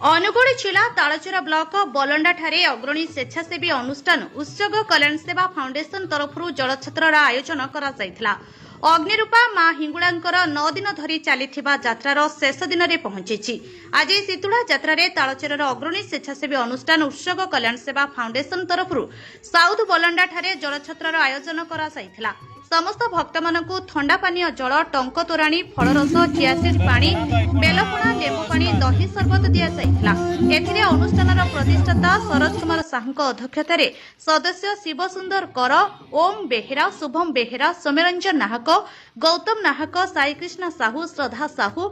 ଅନୁଗୁଳ ଜିଲ୍ଲା ତାଳଚେର ବ୍ଲକ ବଲଣ୍ଡାଠାରେ ଅଗ୍ରଣୀ ସ୍ୱେଚ୍ଛାସେବୀ ଅନୁଷ୍ଠାନ ଉତ୍ସର୍ଗ କଲ୍ୟାଣ ସେବା ଫାଉଣ୍ଡେସନ ତରଫରୁ ଜଳଛତ୍ରର ଆୟୋଜନ କରାଯାଇଥିଲା। ଅଗ୍ନିରୂପା ମା ହିଙ୍ଗୁଳାଙ୍କର 9 ଦିନ ଧରି ଚାଲିଥିବା ଯାତ୍ରାର ଶେଷ ଦିନରେ ପହଞ୍ଚିଛି। ଆଜି ଶୀତୁଳା ଯାତ୍ରାରେ ତାଳଚେରର ଅଗ୍ରଣୀ ସ୍ୱେଚ୍ଛାସେବୀ ଅନୁଷ୍ଠାନ ଉତ୍ସର୍ଗ କଲ୍ୟାଣ ସେବା ଫାଉଣ୍ଡେସନ ତରଫରୁ ସାଉଥ ବଲଣ୍ଡାଠାରେ ଜଳଛତ୍ରର ଆୟୋଜନ କରାଯାଇଥିଲା। ସମସ୍ତ ଭକ୍ତମାନଙ୍କୁ ଥଣ୍ଡା ପାନୀୟ ଜଳ, ଟଙ୍କ ତୋରାଣୀ, ଫଳରସ, ଚିଆସିଡ୍ ପାଣି, ବେଲପଣା, ଲେମ୍ବୁ ପାଣି, ଦହି ସରବତ ଦିଆଯାଇଥିଲା। ଏଥିରେ ଅନୁଷ୍ଠାନର ପ୍ରତିଷ୍ଠାତା ଶରତ କୁମାର ସାହୁଙ୍କ ଅଧ୍ୟକ୍ଷତାରେ ସଦସ୍ୟ ଶିବ ସୁନ୍ଦର କର, ଓମ୍ ବେହେରା, ଶୁଭମ ବେହେରା, ସୌମ୍ୟରଞ୍ଜନ ନାହକ, ଗୌତମ ନାହକ, ସାଇକୃଷ୍ଣ ସାହୁ, ଶ୍ରଦ୍ଧା ସାହୁ,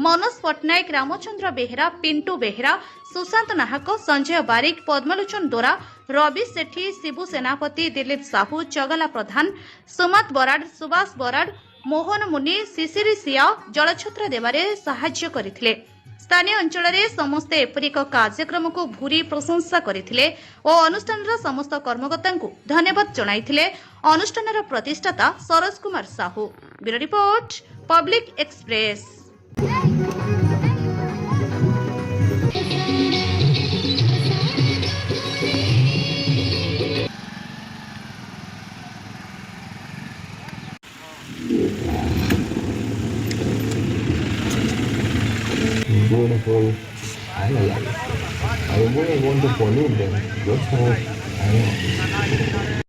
ମନୋଜ ପଟ୍ଟନାୟକ, ରାମଚନ୍ଦ୍ର ବେହେରା, ପିଣ୍ଟୁ ବେହେରା, ସୁଶାନ୍ତ ନାହକ, ସଞ୍ଜୟ ବାରିକ, ପଦ୍ମଲୋଚନ ଦୋରା, ରବି ସେଠୀ, ଶିବୁ ସେନାପତି, ଦିଲ୍ଲୀପ ସାହୁ, ଚଗଲା ପ୍ରଧାନ, ସୁମତ ବରାଡ, ସୁବାସ ବରାଡ, ମୋହନ ମୁନି, ଶିଶିରି ସିଆ ଜଳଛତ୍ର ଦେବାରେ ସାହାଯ୍ୟ କରିଥିଲେ। ସ୍ଥାନୀୟ ଅଞ୍ଚଳରେ ସମସ୍ତେ ଏପରି ଏକ କାର୍ଯ୍ୟକ୍ରମକୁ ଭୂରି ପ୍ରଶଂସା କରିଥିଲେ ଓ ଅନୁଷ୍ଠାନର ସମସ୍ତ କର୍ମକର୍ତ୍ତାଙ୍କୁ ଧନ୍ୟବାଦ ଜଣାଇଥିଲେ। ଅନୁଷ୍ଠାନର ପ୍ରତିଷ୍ଠାତା Saroj Kumar Sahu. Bureau report, public express. Beautiful. I like it. I wouldn't want to pollute them. Just hope. I know.